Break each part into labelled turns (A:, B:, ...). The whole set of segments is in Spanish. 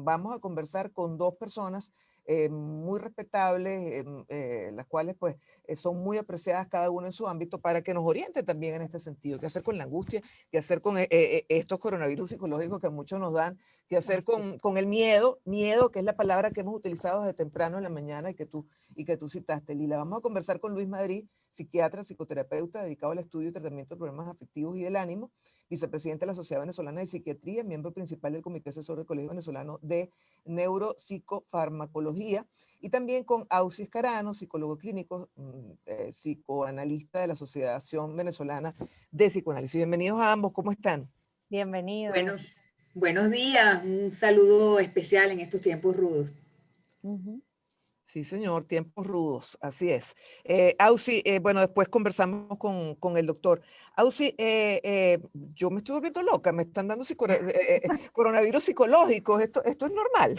A: vamos a conversar con dos personas muy respetables, las cuales pues son muy apreciadas cada uno en su ámbito, para que nos oriente también en este sentido. ¿Qué hacer con la angustia? ¿Qué hacer con estos coronavirus psicológicos que muchos nos dan? ¿Qué hacer con el miedo? Miedo, que es la palabra que hemos utilizado desde temprano en la mañana y que tú citaste, Lila. Vamos a conversar con Luis Madrid, psiquiatra, psicoterapeuta dedicado al estudio y tratamiento de problemas afectivos y del ánimo, vicepresidente de la Sociedad Venezolana de Psiquiatría, miembro principal del Comité Asesor del Colegio Venezolano de Neuropsicofarmacología, y también con Ausi Escarano, psicólogo clínico, psicoanalista de la Asociación Venezolana de Psicoanálisis. Bienvenidos a ambos, ¿cómo están?
B: Bienvenidos.
C: Buenos días, un saludo especial en estos tiempos rudos.
A: Sí, señor, tiempos rudos, así es. Ausi, bueno, después conversamos con el doctor. Ausi, yo me estoy volviendo loca, me están dando coronavirus psicológicos, esto es normal.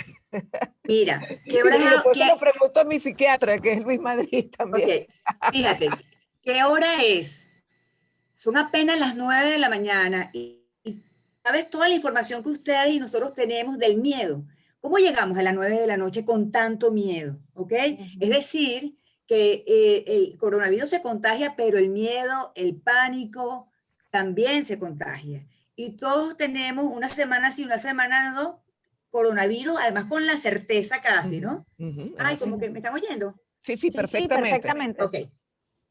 C: Mira, ¿qué
A: Y
C: hora
A: después
C: es?
A: se lo pregunto a mi psiquiatra, que es Luis Madrid también.
C: Ok, fíjate, ¿qué hora es? Son apenas las 9 de la mañana y sabes toda la información que ustedes y nosotros tenemos del miedo. ¿Cómo llegamos a las 9 de la noche con tanto miedo? ¿Ok? Es decir, que el coronavirus se contagia, pero el miedo, el pánico también se contagia. Y todos tenemos una semana sí, una semana no, coronavirus, además con la certeza casi, ¿no? Ay, como que me están oyendo.
A: Sí, perfectamente.
B: Sí, perfectamente.
C: Ok.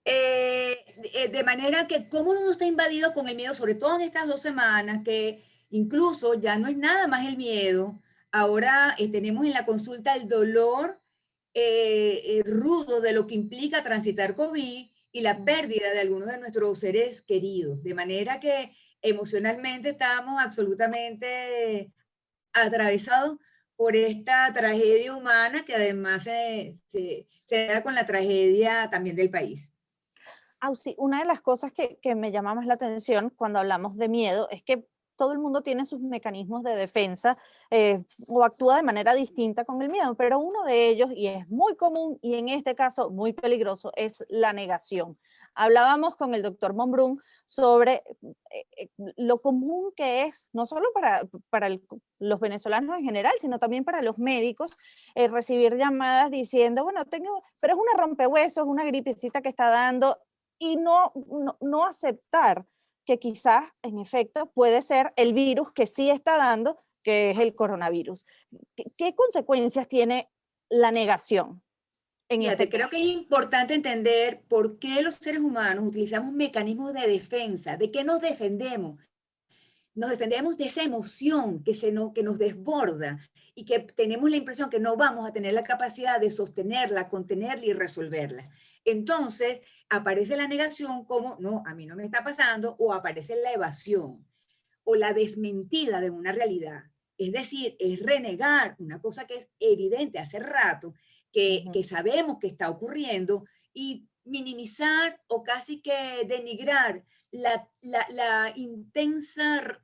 C: De manera que cómo uno está invadido con el miedo, sobre todo en estas 2 semanas, que incluso ya no es nada más el miedo. Ahora tenemos en la consulta el dolor rudo de lo que implica transitar COVID y la pérdida de algunos de nuestros seres queridos. De manera que emocionalmente estamos absolutamente atravesados por esta tragedia humana que además se da con la tragedia también del país.
B: Ausi, una de las cosas que me llama más la atención cuando hablamos de miedo es que todo el mundo tiene sus mecanismos de defensa o actúa de manera distinta con el miedo, pero uno de ellos, y es muy común y en este caso muy peligroso, es la negación. Hablábamos con el doctor Monbrun sobre lo común que es, no solo para los venezolanos en general, sino también para los médicos, recibir llamadas diciendo, bueno, pero es una rompehuesos, una gripecita que está dando, y no aceptar que quizás, en efecto, puede ser el virus que sí está dando, que es el coronavirus. ¿Qué consecuencias tiene la negación en
C: Fíjate,
B: este
C: creo que
B: caso?
C: es importante entender por qué los seres humanos utilizamos mecanismos de defensa, de qué nos defendemos. Nos defendemos de esa emoción que nos desborda y que tenemos la impresión que no vamos a tener la capacidad de sostenerla, contenerla y resolverla. Entonces, aparece la negación como, no, a mí no me está pasando, o aparece la evasión o la desmentida de una realidad. Es decir, es renegar una cosa que es evidente hace rato, que sabemos que está ocurriendo, y minimizar o casi que denigrar la intensa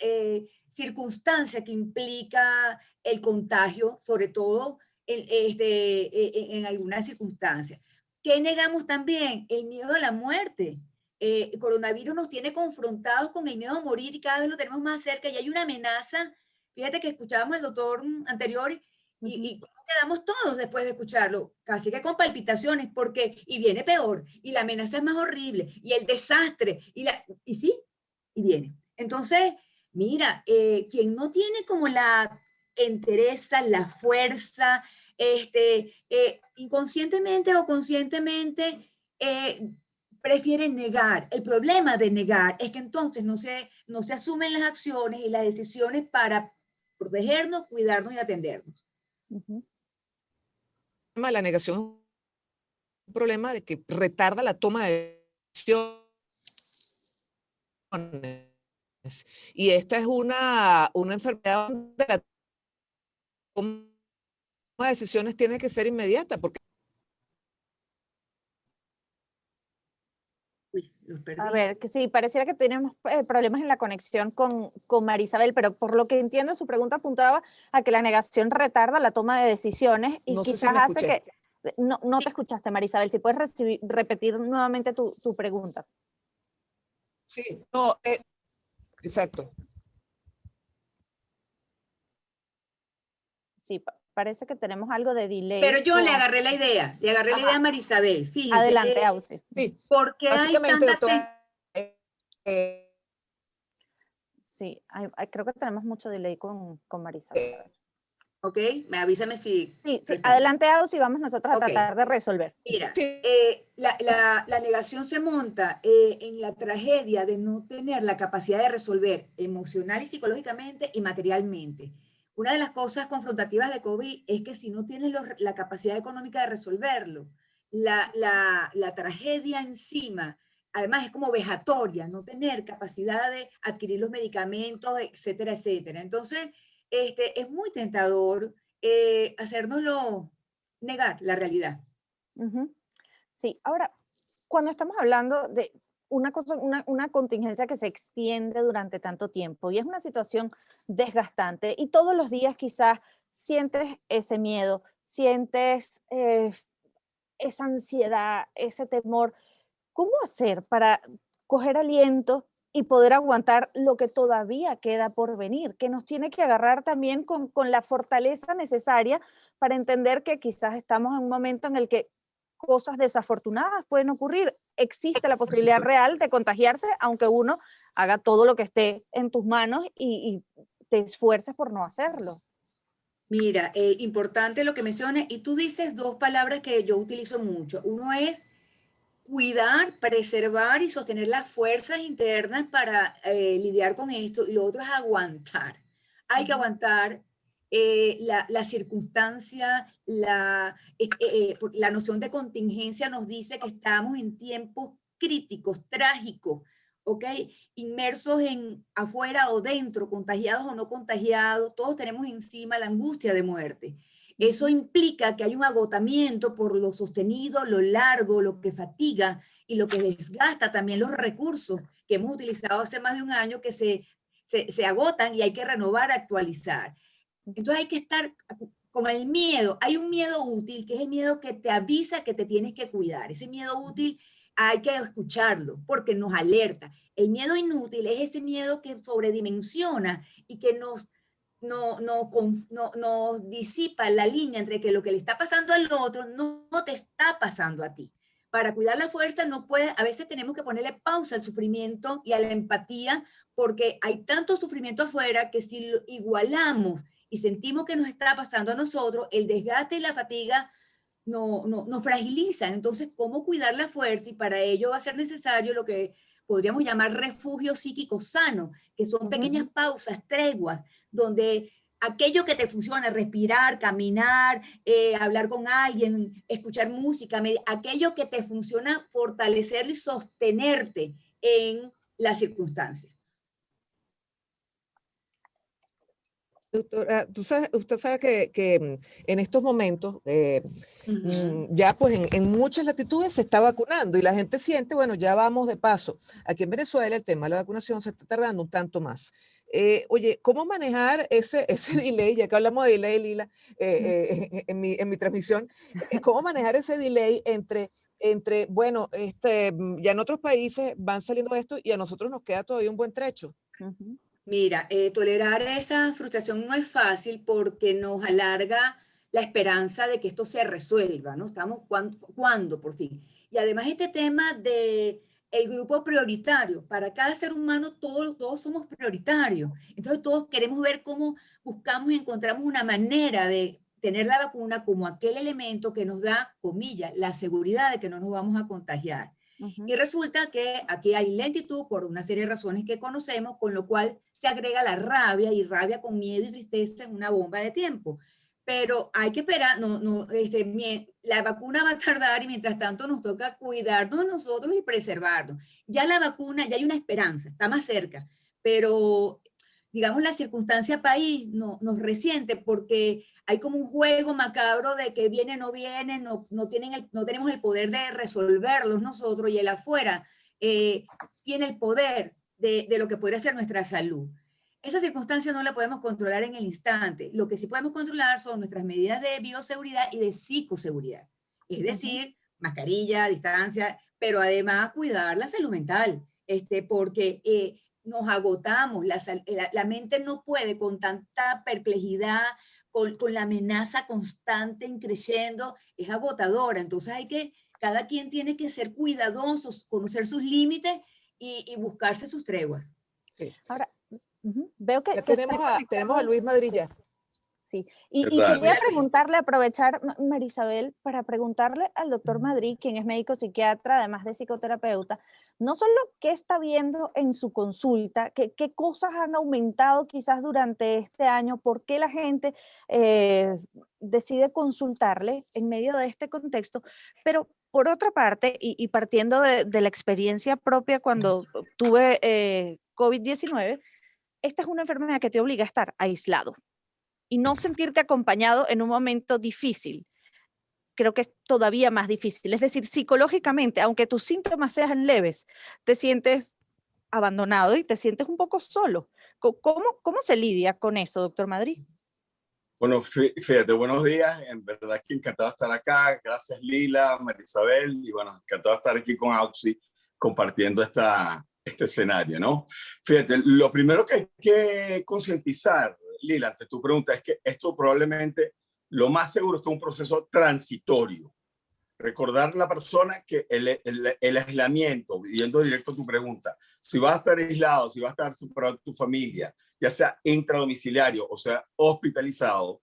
C: circunstancia que implica el contagio, sobre todo en algunas circunstancias. ¿Qué negamos también? El miedo a la muerte. El coronavirus nos tiene confrontados con el miedo a morir y cada vez lo tenemos más cerca y hay una amenaza. Fíjate que escuchábamos al doctor anterior y cómo quedamos todos después de escucharlo, casi que con palpitaciones, porque, y viene peor, y la amenaza es más horrible, y el desastre, y sí, y viene. Entonces, mira, quien no tiene como la entereza, la fuerza, inconscientemente o conscientemente, prefieren negar. El problema de negar es que entonces no se asumen las acciones y las decisiones para protegernos, cuidarnos y atendernos.
A: La negación es un problema de que retarda la toma de decisiones. Y esta es una enfermedad donde la toma de decisiones tiene que ser inmediata, porque
C: Uy, los perdí.
B: A ver, que sí, pareciera que tenemos problemas en la conexión con Marisabel, pero por lo que entiendo, su pregunta apuntaba a que la negación retarda la toma de decisiones y
A: no sé si
B: quizás
A: me
B: hace
A: escuché.
B: que... No te escuchaste, Marisabel. Si puedes repetir nuevamente tu pregunta.
A: Sí, no, exacto.
B: Sí, parece que tenemos algo de delay.
C: Pero yo le agarré la idea, a Marisabel, fíjense.
B: Adelante, Ausi.
A: Sí,
C: ¿Por qué hay
A: básicamente,
C: tanta
A: doctora,
B: Sí, creo que tenemos mucho delay con Marisabel. A ver.
C: Ok, avísame si...
B: Sí, adelante, Ausi, vamos nosotros a
C: Ok.
B: tratar de resolver.
C: Mira,
A: sí,
C: la negación se monta en la tragedia de no tener la capacidad de resolver emocional y psicológicamente y materialmente. Una de las cosas confrontativas de COVID es que si no tienes la capacidad económica de resolverlo, la tragedia encima, además es como vejatoria, no tener capacidad de adquirir los medicamentos, etcétera, etcétera. Entonces, es muy tentador hacérnoslo negar la realidad.
B: Ujú. Sí, ahora, cuando estamos hablando de una contingencia que se extiende durante tanto tiempo y es una situación desgastante y todos los días quizás sientes ese miedo, sientes esa ansiedad, ese temor, ¿cómo hacer para coger aliento y poder aguantar lo que todavía queda por venir? Que nos tiene que agarrar también con la fortaleza necesaria para entender que quizás estamos en un momento en el que cosas desafortunadas pueden ocurrir. Existe la posibilidad real de contagiarse, aunque uno haga todo lo que esté en tus manos y te esfuerces por no hacerlo.
C: Mira, importante lo que mencionas, y tú dices dos palabras que yo utilizo mucho. Uno es cuidar, preservar y sostener las fuerzas internas para lidiar con esto, y lo otro es aguantar. Hay que aguantar la circunstancia, la noción de contingencia nos dice que estamos en tiempos críticos, trágicos, ¿ok? Inmersos en afuera o dentro, contagiados o no contagiados, todos tenemos encima la angustia de muerte. Eso implica que hay un agotamiento por lo sostenido, lo largo, lo que fatiga y lo que desgasta también los recursos que hemos utilizado hace más de un año que se agotan y hay que renovar, actualizar. Entonces hay que estar con el miedo. Hay un miedo útil, que es el miedo que te avisa que te tienes que cuidar. Ese miedo útil hay que escucharlo porque nos alerta. El miedo inútil es ese miedo que sobredimensiona y que nos disipa la línea entre que lo que le está pasando al otro no te está pasando a ti. Para cuidar la fuerza no puede, a veces tenemos que ponerle pausa al sufrimiento y a la empatía porque hay tanto sufrimiento afuera que si lo igualamos y sentimos que nos está pasando a nosotros, el desgaste y la fatiga nos fragilizan. Entonces, ¿cómo cuidar la fuerza? Y para ello va a ser necesario lo que podríamos llamar refugio psíquico sano, que son pequeñas pausas, treguas, donde aquello que te funciona, respirar, caminar, hablar con alguien, escuchar música, aquello que te funciona, fortalecerlo y sostenerte en las circunstancias.
A: doctora, usted sabe que en estos momentos
C: Uh-huh.
A: ya pues en muchas latitudes se está vacunando y la gente siente, bueno, ya vamos de paso. Aquí en Venezuela el tema de la vacunación se está tardando un tanto más. Oye, ¿cómo manejar ese delay? Ya que hablamos de delay, Lila, en mi transmisión, ¿cómo manejar ese delay entre bueno, ya en otros países van saliendo esto y a nosotros nos queda todavía un buen trecho?
C: Mira, tolerar esa frustración no es fácil porque nos alarga la esperanza de que esto se resuelva, ¿no? Estamos cuando por fin. Y además este tema de el grupo prioritario, para cada ser humano todos somos prioritarios. Entonces todos queremos ver cómo buscamos y encontramos una manera de tener la vacuna como aquel elemento que nos da, comillas, la seguridad de que no nos vamos a contagiar. Y resulta que aquí hay lentitud por una serie de razones que conocemos, con lo cual se agrega la rabia y rabia con miedo y tristeza en una bomba de tiempo. Pero hay que esperar, la vacuna va a tardar y mientras tanto nos toca cuidarnos de nosotros y preservarnos. Ya la vacuna, ya hay una esperanza, está más cerca, pero digamos la circunstancia país nos resiente porque hay como un juego macabro de que viene, no viene, no tenemos el poder de resolverlos nosotros y el afuera tiene el poder de lo que podría ser nuestra salud. Esa circunstancia no la podemos controlar en el instante. Lo que sí podemos controlar son nuestras medidas de bioseguridad y de psicoseguridad. Es decir, mascarilla, distancia, pero además cuidar la salud mental, porque nos agotamos, la mente no puede con tanta perplejidad, con la amenaza constante, creciendo, es agotadora. Entonces cada quien tiene que ser cuidadosos, conocer sus límites y buscarse sus treguas.
A: Sí.
B: Ahora, veo que
A: Ya
B: está
A: tenemos a
B: conectado.
A: Luis Madrid ya.
B: Sí,
D: ¿Qué
B: y
D: tal?
B: quería preguntarle, aprovechar, Marisabel, para preguntarle al doctor Madrid, quien es médico psiquiatra, además de psicoterapeuta, no solo qué está viendo en su consulta, qué cosas han aumentado quizás durante este año, por qué la gente decide consultarle en medio de este contexto, pero por otra parte, y partiendo de la experiencia propia cuando tuve COVID-19, esta es una enfermedad que te obliga a estar aislado y no sentirte acompañado en un momento difícil. Creo que es todavía más difícil. Es decir, psicológicamente, aunque tus síntomas sean leves, te sientes abandonado y te sientes un poco solo. ¿Cómo se lidia con eso, doctor Madrid?
D: Bueno, fíjate, buenos días. En verdad que encantado de estar acá. Gracias, Lila, Marisabel. Y bueno, encantado de estar aquí con Auxi compartiendo este escenario, ¿no? Fíjate, lo primero que hay que concientizar, Lila, ante tu pregunta, es que esto probablemente, lo más seguro es que es un proceso transitorio. Recordar a la persona que el aislamiento, yendo directo a tu pregunta, si vas a estar aislado, si vas a estar separado de tu familia, ya sea intradomiciliario o sea hospitalizado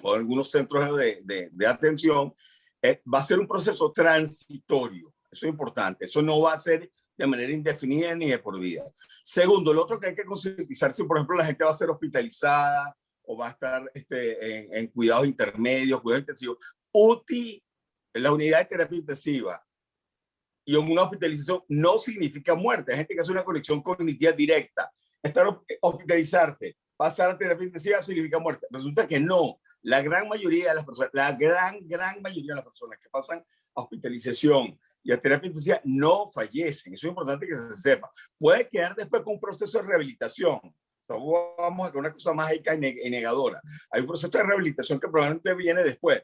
D: o en algunos centros de atención, va a ser un proceso transitorio. Eso es importante. Eso no va a ser de manera indefinida ni de por vida. Segundo, lo otro que hay que concientizar, si por ejemplo la gente va a ser hospitalizada o va a estar en cuidados intermedios, cuidados intensivos, UTI, la unidad de terapia intensiva y en una hospitalización no significa muerte. Hay gente que hace una conexión cognitiva directa. Hospitalizarte, pasar a terapia intensiva significa muerte. Resulta que no. La gran mayoría de las personas, la gran mayoría de las personas que pasan a hospitalización y a terapia intensiva no fallecen. Eso es importante que se sepa. Puede quedar después con un proceso de rehabilitación. Entonces, vamos a una cosa mágica y negadora. Hay un proceso de rehabilitación que probablemente viene después.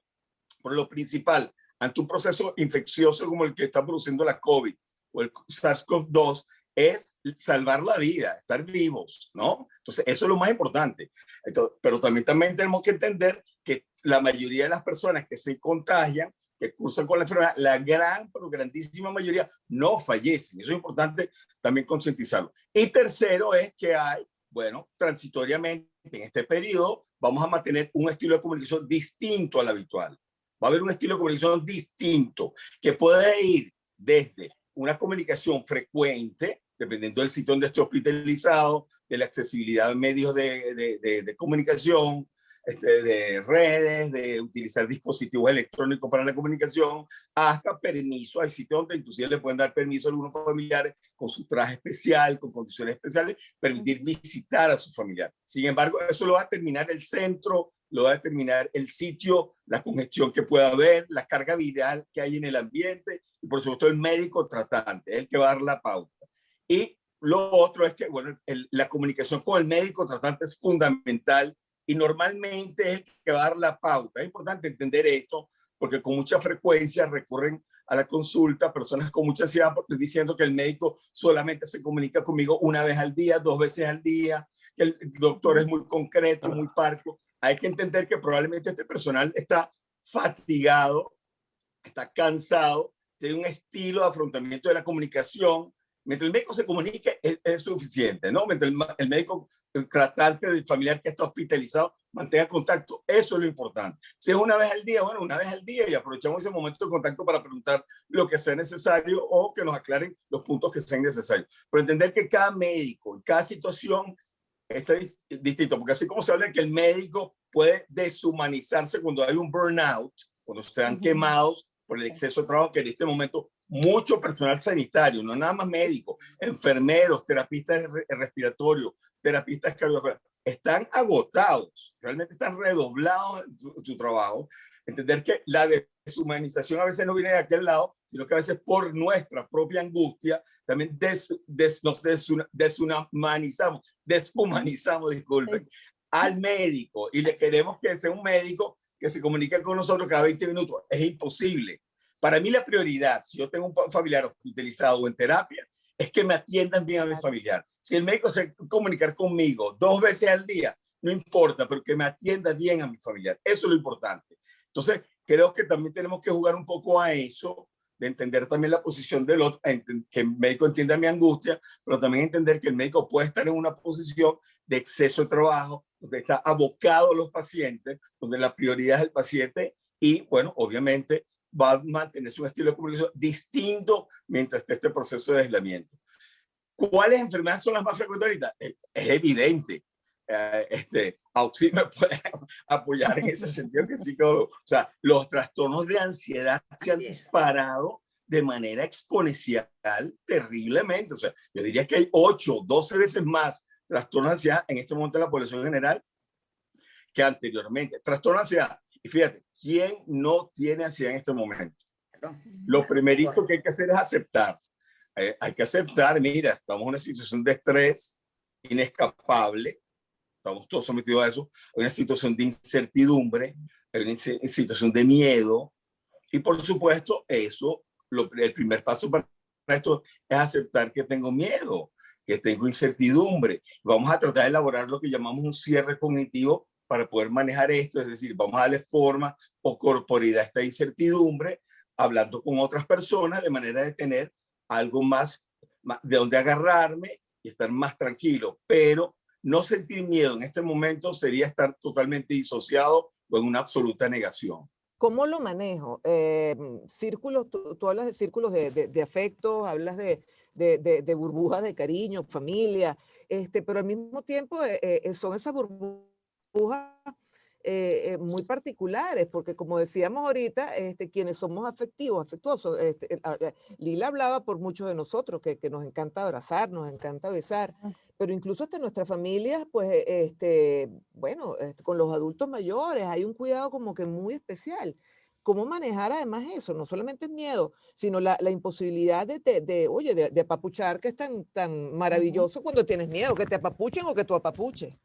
D: Por lo principal, ante un proceso infeccioso como el que está produciendo la COVID o el SARS-CoV-2, es salvar la vida, estar vivos, ¿no? Entonces, eso es lo más importante. Entonces, pero también tenemos que entender que la mayoría de las personas que se contagian, que cursan con la enfermedad, la pero grandísima mayoría, no fallecen. Eso es importante también concientizarlo. Y tercero es que hay, bueno, transitoriamente en este periodo, vamos a mantener un estilo de comunicación distinto al habitual. Va a haber un estilo de comunicación distinto que puede ir desde una comunicación frecuente, dependiendo del sitio donde esté hospitalizado, de la accesibilidad de medios de comunicación, de redes, de utilizar dispositivos electrónicos para la comunicación, hasta permiso. Hay sitios donde inclusive le pueden dar permiso a algunos familiares con su traje especial, con condiciones especiales, permitir visitar a su familiar. Sin embargo, eso lo va a determinar el centro, lo va a determinar el sitio, la congestión que pueda haber, la carga viral que hay en el ambiente y por supuesto el médico tratante, el que va a dar la pauta. Y lo otro es que, bueno, la comunicación con el médico tratante es fundamental y normalmente es el que va a dar la pauta. Es importante entender esto porque con mucha frecuencia recurren a la consulta personas con mucha ansiedad diciendo que el médico solamente se comunica conmigo una vez al día, 2 veces al día, que el doctor es muy concreto, muy parco. Hay que entender que probablemente este personal está fatigado, está cansado, tiene un estilo de afrontamiento de la comunicación. Mientras el médico se comunique es suficiente, ¿no? Mientras el médico tratante del familiar que está hospitalizado mantenga contacto, eso es lo importante. Si es una vez al día, bueno, una vez al día y aprovechamos ese momento de contacto para preguntar lo que sea necesario o que nos aclaren los puntos que sean necesarios. Pero entender que cada médico, en cada situación, esto es distinto, porque así como se habla que el médico puede deshumanizarse cuando hay un burnout, cuando se han quemados por el exceso de trabajo, que en este momento mucho personal sanitario, no nada más médicos, enfermeros, terapistas respiratorios, terapistas cardiovasculares, están agotados, realmente están redoblados en su trabajo. Entender que la deshumanización a veces no viene de aquel lado, sino que a veces por nuestra propia angustia también nos deshumanizamos, disculpen, al médico y le queremos que sea un médico que se comunique con nosotros cada 20 minutos. Es imposible. Para mí la prioridad, si yo tengo un familiar hospitalizado o en terapia, es que me atiendan bien a mi familiar. Si el médico se comunicar conmigo 2 veces al día, no importa, pero que me atienda bien a mi familiar. Eso es lo importante. Entonces, creo que también tenemos que jugar un poco a eso, de entender también la posición del otro, que el médico entienda mi angustia, pero también entender que el médico puede estar en una posición de exceso de trabajo, donde está abocado a los pacientes, donde la prioridad es el paciente y, bueno, obviamente va a mantener un estilo de comunicación distinto mientras esté este proceso de aislamiento. ¿Cuáles enfermedades son las más frecuentes ahorita? Es evidente. Auxi me puede apoyar en ese sentido que sí, o sea, los trastornos de ansiedad se han disparado de manera exponencial terriblemente. O sea, yo diría que hay 8, 12 veces más trastornos de ansiedad en este momento en la población general que anteriormente. Trastorno de ansiedad. Y fíjate, ¿quién no tiene ansiedad en este momento? Lo primerito que hay que hacer es aceptar. Hay que aceptar, mira, estamos en una situación de estrés inescapable, estamos todos sometidos a eso, hay una situación de incertidumbre, hay una situación de miedo, y por supuesto, eso, el primer paso para esto es aceptar que tengo miedo, que tengo incertidumbre. Vamos a tratar de elaborar lo que llamamos un cierre cognitivo para poder manejar esto, es decir, vamos a darle forma o corporeidad a esta incertidumbre, hablando con otras personas de manera de tener algo más de donde agarrarme y estar más tranquilo, pero no sentir miedo en este momento sería estar totalmente disociado o en una absoluta negación.
A: ¿Cómo lo manejo? Círculos, tú hablas de círculos de afectos, hablas de burbujas de cariño, familia, pero al mismo tiempo son esas burbujas muy particulares, porque como decíamos ahorita, quienes somos afectuosos, Lila hablaba por muchos de nosotros, que nos encanta abrazar, nos encanta besar, pero incluso hasta nuestras familias, pues, bueno, con los adultos mayores hay un cuidado como que muy especial. ¿Cómo manejar además eso? No solamente el miedo, sino la imposibilidad oye, de apapuchar, que es tan maravilloso cuando tienes miedo, que te apapuchen o que tú apapuches.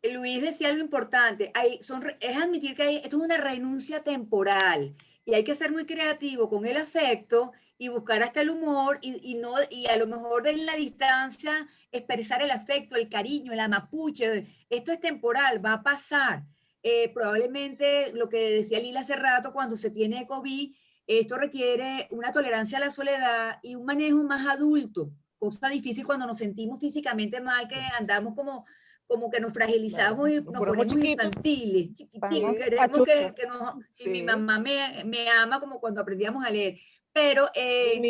C: Luis decía algo importante, es admitir que esto es una renuncia temporal y hay que ser muy creativo con el afecto y buscar hasta el humor y a lo mejor en la distancia expresar el afecto, el cariño, el amapuche. Esto es temporal, va a pasar. Probablemente lo que decía Lila hace rato, cuando se tiene COVID, esto requiere una tolerancia a la soledad y un manejo más adulto, cosa difícil cuando nos sentimos físicamente mal, que andamos como que nos fragilizamos y nos ponemos infantiles, chiquititos, queremos que nos... Sí. Y mi mamá me ama como cuando aprendíamos a leer. Pero hay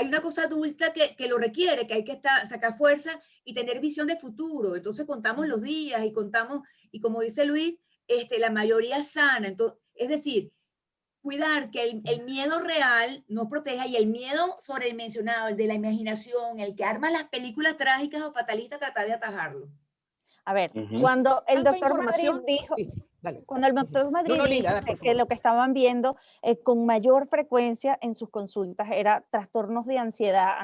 C: una cosa adulta que lo requiere, que hay que sacar fuerza y tener visión de futuro. Entonces contamos los días y como dice Luis, la mayoría sana. Entonces, es decir, cuidar que el miedo real nos proteja y el miedo sobredimensionado, el de la imaginación, el que arma las películas trágicas o fatalistas, tratar de atajarlo.
B: A ver, cuando el doctor Madrid dijo,
A: sí, vale.
B: Cuando el doctor Madrid dijo que lo que estaban viendo con mayor frecuencia en sus consultas era trastornos de ansiedad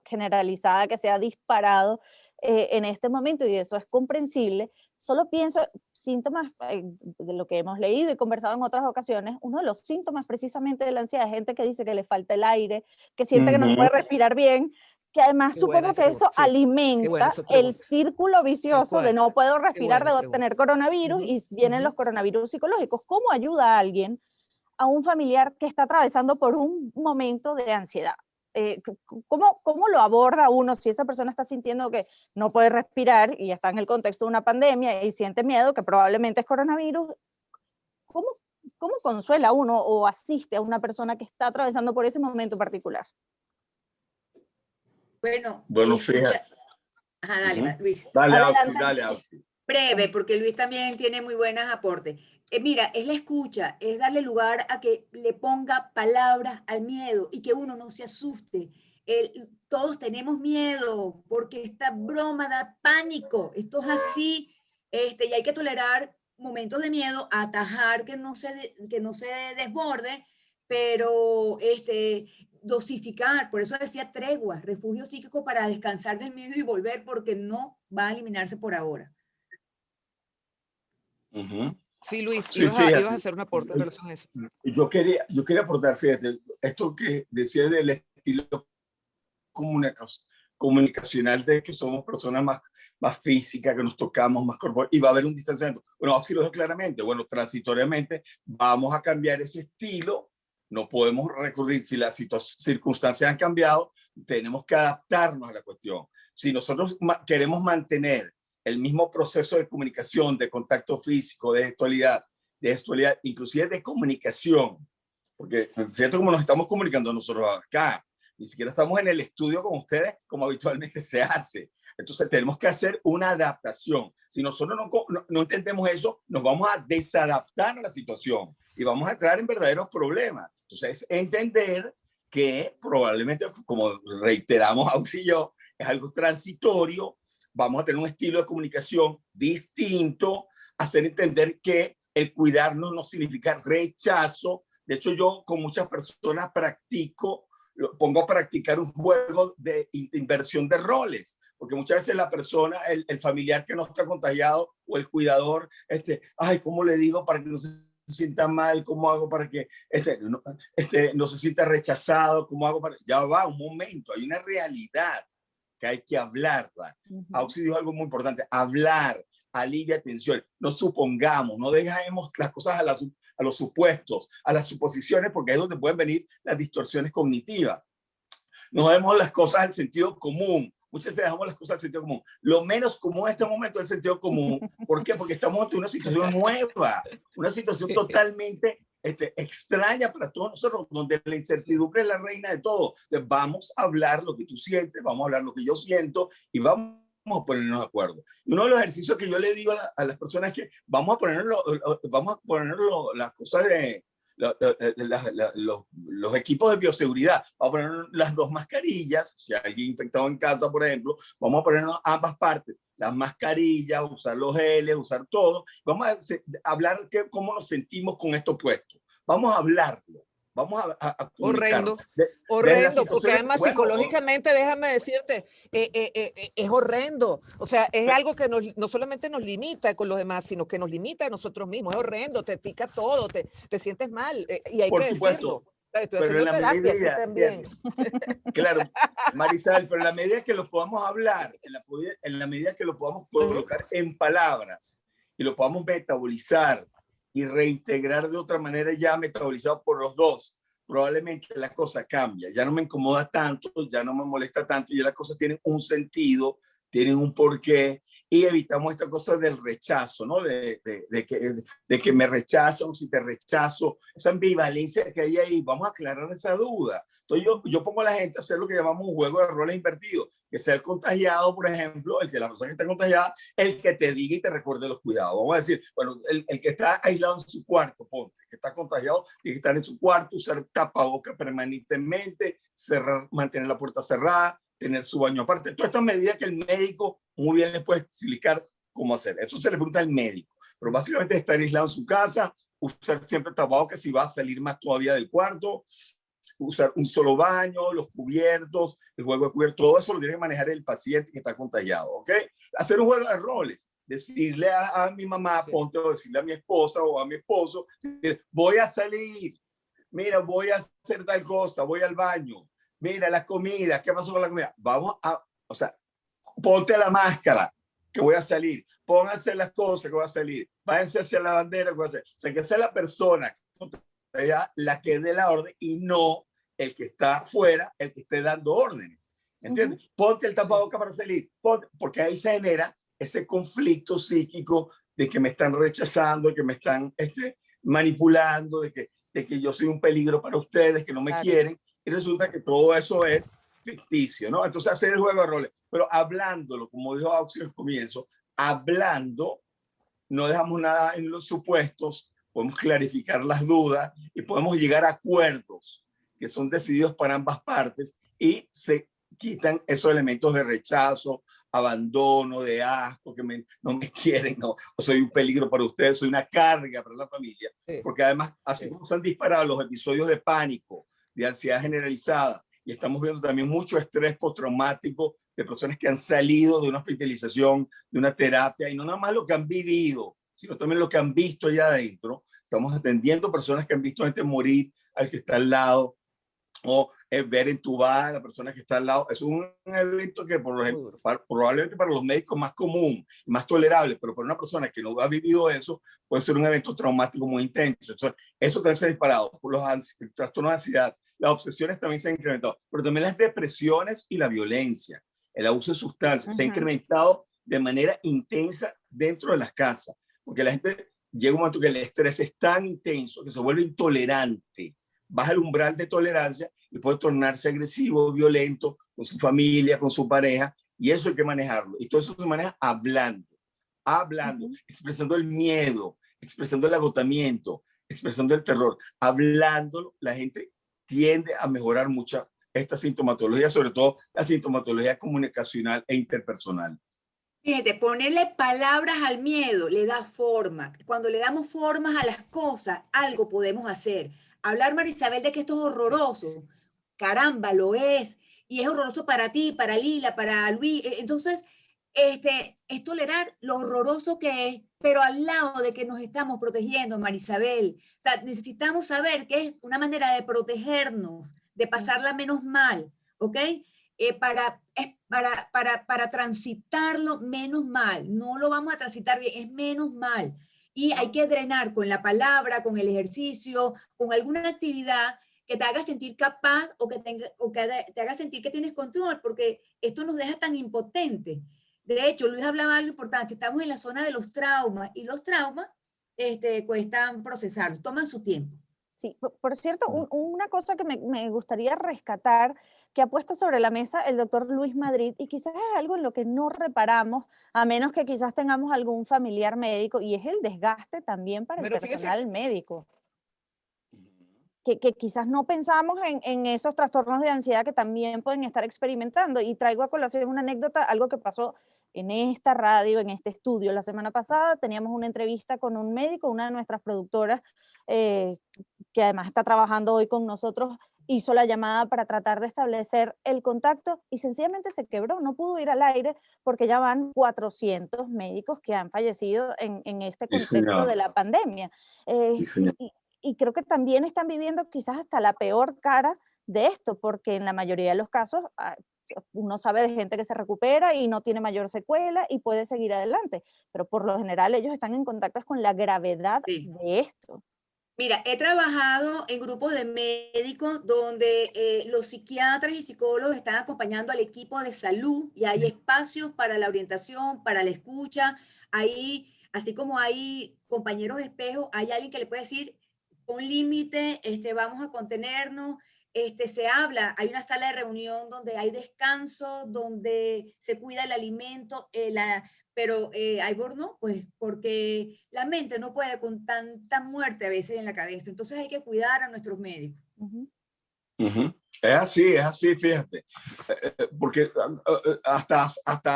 B: generalizada que se ha disparado en este momento, y eso es comprensible. Solo pienso, síntomas de lo que hemos leído y conversado en otras ocasiones, uno de los síntomas precisamente de la ansiedad es gente que dice que le falta el aire, que siente que no puede respirar bien, que además supongo que eso alimenta el círculo vicioso de no puedo respirar, debo tener coronavirus, y vienen los coronavirus psicológicos. ¿Cómo ayuda a alguien, a un familiar que está atravesando por un momento de ansiedad? ¿Cómo lo aborda uno si esa persona está sintiendo que no puede respirar y está en el contexto de una pandemia y siente miedo, que probablemente es coronavirus? ¿Cómo consuela uno o asiste a una persona que está atravesando por ese momento particular?
C: Bueno, fíjate. Ajá, dale, Luis.
D: Dale, Auxi.
C: Breve, porque Luis también tiene muy buenos aportes. Mira, es la escucha, es darle lugar a que le ponga palabras al miedo y que uno no se asuste. Todos tenemos miedo porque esta broma da pánico. Esto es así, y hay que tolerar momentos de miedo, atajar que no se desborde, pero dosificar, por eso decía tregua, refugio psíquico para descansar del miedo y volver, porque no va a eliminarse por ahora.
A: Sí, Luis, ibas a hacer un aporte en relación a eso.
D: Yo quería comunicacional de que somos personas más físicas, que nos tocamos más corporal, y va a haber un distanciamiento. Bueno, Oxy lo dijo claramente, bueno, transitoriamente vamos a cambiar ese estilo, no podemos recurrir, si las circunstancias han cambiado, tenemos que adaptarnos a la cuestión. Si nosotros queremos mantener el mismo proceso de comunicación, de contacto físico, de gestualidad, inclusive de comunicación, porque fíjate cómo nos estamos comunicando nosotros acá, ni siquiera estamos en el estudio con ustedes como habitualmente se hace. Entonces tenemos que hacer una adaptación. Si nosotros no entendemos eso, nos vamos a desadaptar a la situación y vamos a entrar en verdaderos problemas. Entonces, entender que probablemente, como reiteramos Auxi y yo, es algo transitorio, vamos a tener un estilo de comunicación distinto, hacer entender que el cuidarnos no significa rechazo. De hecho, yo con muchas personas pongo a practicar un juego de inversión de roles, porque muchas veces la persona, el familiar que no está contagiado o el cuidador, ay, ¿cómo le digo para que no se sienta mal? ¿Cómo hago para que no se sienta rechazado? ¿Cómo hago para...? Ya va, un momento, hay una realidad que hay que hablarla. Auxi dijo algo muy importante, hablar, alivia tensión. No supongamos, no dejemos las cosas a los supuestos, a las suposiciones, porque es donde pueden venir las distorsiones cognitivas. No vemos las cosas al sentido común. Muchas veces dejamos las cosas al sentido común. Lo menos común en este momento es el sentido común. ¿Por qué? Porque estamos ante una situación nueva, una situación totalmente extraña para todos nosotros, donde la incertidumbre es la reina de todo. Entonces, vamos a hablar lo que tú sientes, vamos a hablar lo que yo siento y vamos a ponernos de acuerdo. Y uno de los ejercicios que yo le digo a las personas es que vamos a ponernos las cosas de los equipos de bioseguridad. Vamos a poner las dos mascarillas. Si hay alguien infectado en casa, por ejemplo, vamos a ponernos ambas partes, las mascarillas, usar los geles, usar todo. Vamos a hablar cómo nos sentimos con esto puesto. Vamos a hablarlo. Vamos a
A: horrendo, horrendo, porque además psicológicamente, déjame decirte, es horrendo. O sea, es algo que no solamente nos limita con los demás, sino que nos limita a nosotros mismos. Es horrendo, te pica todo, te sientes mal, y hay que decirlo. Estoy haciendo terapia, sí, también.
D: Claro, Marisabel, pero en la medida que lo podamos hablar, en la medida que lo podamos colocar en palabras y lo podamos metabolizar y reintegrar de otra manera ya metabolizado por los dos, probablemente la cosa cambia. Ya no me incomoda tanto, ya no me molesta tanto, ya las cosas tienen un sentido, tienen un porqué, y evitamos esta cosa del rechazo, ¿no? De que me rechazan, si te rechazo, esa ambivalencia que hay ahí. Vamos a aclarar esa duda. Entonces yo pongo a la gente a hacer lo que llamamos un juego de roles invertidos, que sea el contagiado, por ejemplo, la persona que está contagiada, el que te diga y te recuerde los cuidados. Vamos a decir, bueno, el que está aislado en su cuarto, ponte, que está contagiado, tiene que estar en su cuarto, usar tapabocas permanentemente, mantener la puerta cerrada, tener su baño aparte. Todas estas medidas que el médico muy bien le puede explicar cómo hacer. Eso se le pregunta al médico. Pero básicamente estar aislado en su casa, usar siempre tapabocas si va a salir más todavía del cuarto, usar un solo baño, los cubiertos, el juego de cubiertos, todo eso lo tiene que manejar el paciente que está contagiado, ¿ok? Hacer un juego de roles. Decirle a mi mamá, ponte, o decirle a mi esposa o a mi esposo, voy a salir, mira, voy a hacer tal cosa, voy al baño. Mira, la comida, ¿qué pasó con la comida? O sea, ponte la máscara, que voy a salir. Pónganse las cosas, que voy a salir. Váyanse hacia la bandera, que voy a hacer. O sea, que sea la persona la que dé la orden y no el que está afuera, el que esté dando órdenes. ¿Entiendes? Ponte el tapaboca para salir. Porque ahí se genera ese conflicto psíquico de que me están rechazando, de que me están manipulando, de que yo soy un peligro para ustedes, que no me quieren. Y resulta que todo eso es ficticio, ¿no? Entonces hacer el juego de roles, pero hablándolo, como dijo Auxi al comienzo, hablando, no dejamos nada en los supuestos, podemos clarificar las dudas y podemos llegar a acuerdos que son decididos para ambas partes y se quitan esos elementos de rechazo, abandono, de asco, que no me quieren, no, o soy un peligro para ustedes, soy una carga para la familia, porque además así como se han disparado los episodios de pánico, de ansiedad generalizada, y estamos viendo también mucho estrés postraumático de personas que han salido de una hospitalización, de una terapia, y no nada más lo que han vivido, sino también lo que han visto allá adentro. Estamos atendiendo personas que han visto gente morir al que está al lado, o ver entubada a la persona que está al lado. Es un evento que probablemente para los médicos más común, más tolerable, pero para una persona que no ha vivido eso, puede ser un evento traumático muy intenso. Entonces, eso también se ha disparado por los trastornos de ansiedad. Las obsesiones también se han incrementado, pero también las depresiones y la violencia. El abuso de sustancias se ha incrementado de manera intensa dentro de las casas, porque la gente llega un momento que el estrés es tan intenso que se vuelve intolerante, baja el umbral de tolerancia y puede tornarse agresivo, violento con su familia, con su pareja, y eso hay que manejarlo. Y todo eso se maneja hablando, expresando el miedo, expresando el agotamiento, expresando el terror. Hablándolo, la gente tiende a mejorar mucho esta sintomatología, sobre todo la sintomatología comunicacional e interpersonal.
C: Fíjate, ponerle palabras al miedo le da forma. Cuando le damos formas a las cosas, algo podemos hacer. Hablar, Marisabel, de que esto es horroroso. Caramba, lo es. Y es horroroso para ti, para Lila, para Luis. Entonces, es tolerar lo horroroso que es, pero al lado de que nos estamos protegiendo, Marisabel. O sea, necesitamos saber que es una manera de protegernos, de pasarla menos mal, ¿ok? Para transitarlo menos mal. No lo vamos a transitar bien, es menos mal. Y hay que drenar con la palabra, con el ejercicio, con alguna actividad que te haga sentir capaz o que te haga sentir que tienes control, porque esto nos deja tan impotentes. De hecho, Luis hablaba de algo importante, estamos en la zona de los traumas y los traumas cuestan procesarlos, toman su tiempo.
B: Sí, por cierto, una cosa que me gustaría rescatar, que ha puesto sobre la mesa el doctor Luis Madrid, y quizás es algo en lo que no reparamos, a menos que quizás tengamos algún familiar médico, y es el desgaste también para el personal médico. Que quizás no pensamos en esos trastornos de ansiedad que también pueden estar experimentando. Y traigo a colación una anécdota, algo que pasó en esta radio, en este estudio. La semana pasada teníamos una entrevista con un médico, una de nuestras productoras, que además está trabajando hoy con nosotros, hizo la llamada para tratar de establecer el contacto y sencillamente se quebró, no pudo ir al aire porque ya van 400 médicos que han fallecido en este contexto de la pandemia. Y creo que también están viviendo quizás hasta la peor cara de esto, porque en la mayoría de los casos uno sabe de gente que se recupera y no tiene mayor secuela y puede seguir adelante, pero por lo general ellos están en contacto con la gravedad de esto.
C: Mira, he trabajado en grupos de médicos donde los psiquiatras y psicólogos están acompañando al equipo de salud y hay espacios para la orientación, para la escucha. Ahí, así como hay compañeros espejos, hay alguien que le puede decir, pon límite, vamos a contenernos, se habla, hay una sala de reunión donde hay descanso, donde se cuida el alimento, pero Ivor no, pues porque la mente no puede con tanta muerte a veces en la cabeza, entonces hay que cuidar a nuestros médicos.
D: Es así, fíjate, porque hasta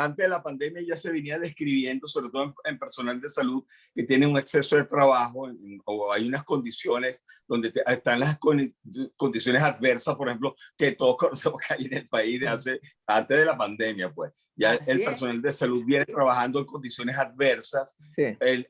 D: antes de la pandemia ya se venía describiendo, sobre todo en personal de salud, que tiene un exceso de trabajo o hay unas condiciones donde están las condiciones adversas, por ejemplo, que todos conocemos que hay en el país antes de la pandemia, pues. Ya el personal de salud viene trabajando en condiciones adversas,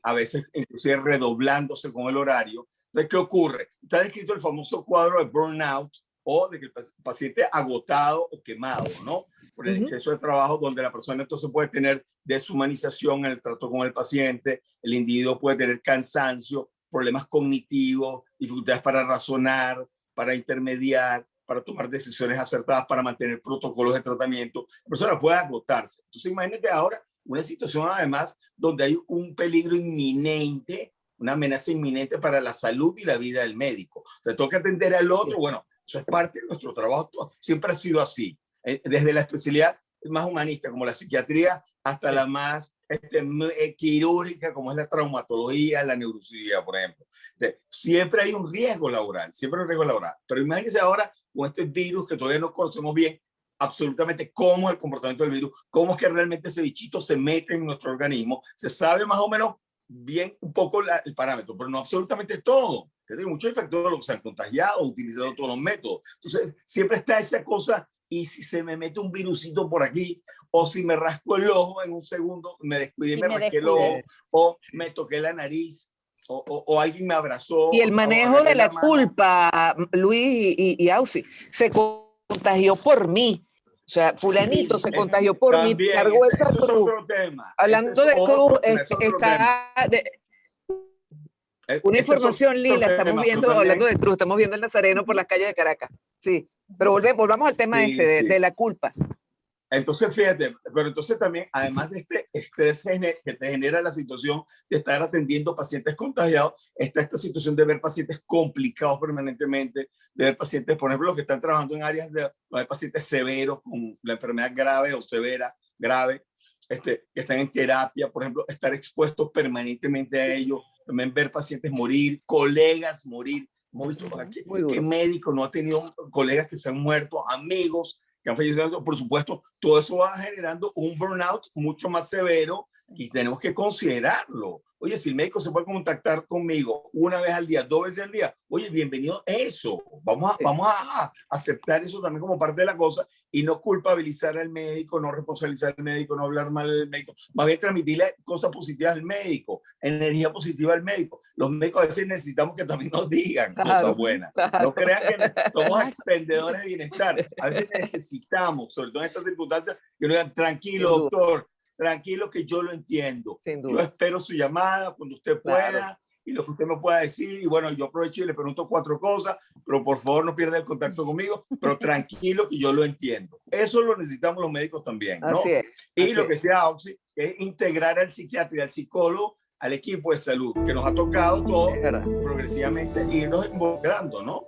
D: a veces inclusive redoblándose con el horario. Entonces, ¿qué ocurre? Está descrito el famoso cuadro de burnout, o de que el paciente agotado o quemado, ¿no? Por el exceso de trabajo, donde la persona entonces puede tener deshumanización en el trato con el paciente, el individuo puede tener cansancio, problemas cognitivos, dificultades para razonar, para intermediar, para tomar decisiones acertadas, para mantener protocolos de tratamiento. La persona puede agotarse. Entonces, imagínate ahora una situación además donde hay un peligro inminente, una amenaza inminente para la salud y la vida del médico. O sea, toca atender al otro, bueno, eso es parte de nuestro trabajo, siempre ha sido así, desde la especialidad más humanista como la psiquiatría hasta la más quirúrgica como es la traumatología, la neurocirugía, por ejemplo. Entonces, siempre hay un riesgo laboral, pero imagínense ahora con este virus que todavía no conocemos bien absolutamente cómo es el comportamiento del virus, cómo es que realmente ese bichito se mete en nuestro organismo, se sabe más o menos bien un poco el parámetro, pero no absolutamente todo. Muchos infectólogos se han contagiado utilizando todos los métodos. Entonces, siempre está esa cosa, y si se me mete un virusito por aquí, o si me rasco el ojo en un segundo, me descuidé, me rasqué el ojo, o me toqué la nariz, o alguien me abrazó.
A: Y el manejo de la culpa, Luis y Ausi, se contagió por mí. O sea, fulanito se contagió por mí,
D: También,
A: cargó
D: ese
A: esa
D: es
A: cruz.
D: otro tema.
A: Hablando de cruz, está una
D: Ese es
A: información,
D: otro
A: Lila, estamos
D: tema,
A: viendo,
D: pero también-
A: hablando de cruz, estamos viendo el Nazareno por las calles de Caracas. Sí, pero volvamos al tema
D: Sí, sí.
A: de la culpa.
D: Entonces, fíjate, pero entonces también, además de este estrés que te genera la situación de estar atendiendo pacientes contagiados, está esta situación de ver pacientes complicados permanentemente, de ver pacientes, por ejemplo, los que están trabajando en áreas de pacientes severos con la enfermedad grave o severa, grave, que están en terapia, por ejemplo, estar expuestos permanentemente a ello, también ver pacientes morir, colegas morir. Hemos visto que médico no ha tenido colegas que se han muerto, amigos que han fallecido. Por supuesto, todo eso va generando un burnout mucho más severo y tenemos que considerarlo. Oye, si el médico se puede contactar conmigo una vez al día, 2 veces al día, oye, bienvenido a eso. Vamos a aceptar eso también como parte de la cosa y no culpabilizar al médico, no responsabilizar al médico, no hablar mal del médico, más bien transmitirle cosas positivas al médico, energía positiva al médico. Los médicos a veces necesitamos que también nos digan cosas buenas. No crean que somos expendedores de bienestar. A veces necesitamos, sobre todo en estas circunstancias, que nos digan, tranquilo, doctor, tranquilo que yo lo entiendo. Yo espero su llamada cuando usted pueda y lo que usted me pueda decir. Y bueno, yo aprovecho y le pregunto 4 cosas, pero por favor no pierda el contacto conmigo, pero tranquilo que yo lo entiendo. Eso lo necesitamos los médicos también, ¿no?
A: Así es,
D: y lo que sea, Oxy, es integrar al psiquiatra y al psicólogo al equipo de salud, que nos ha tocado todo progresivamente irnos involucrando, ¿no?